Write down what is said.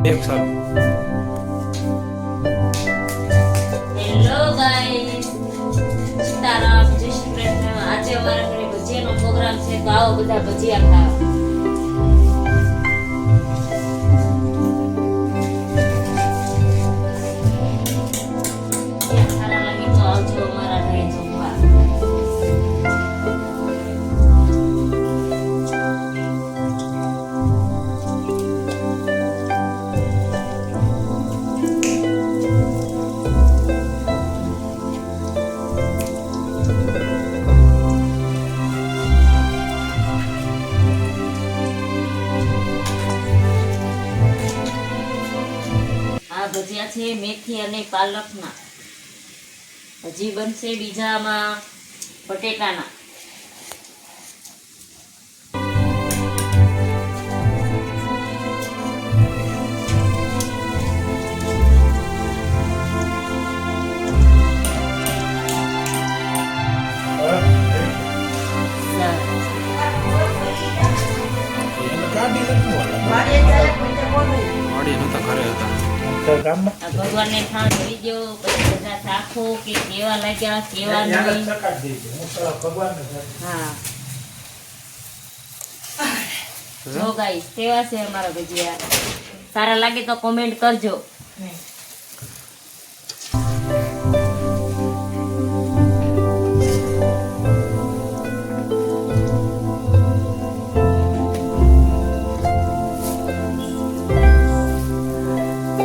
એક સાલ hello guys, Sitaram, જય શ્રી કૃષ્ણ. આજે અમારા ઘરે ભજીયાનો પ્રોગ્રામ છે, તો આવો બધા ભજીયા ખાવા. સારા લાગે તો આવજો અમારા ઘરે જમવા. આ ભજીયા છે મેથી અને પાલકના. હજી બનશે બીજામાં બટેટાના. વાડી નતા ઘરે હતા આ ભગવાનને થાળ ધરી દો, પછી બધા ચાખો કે કેવા લાગ્યા કેવા નહીં. હા જો ગાઈસ, કેવા છે અમારા ભજીયા? સારા લાગે તો કોમેન્ટ કરજો.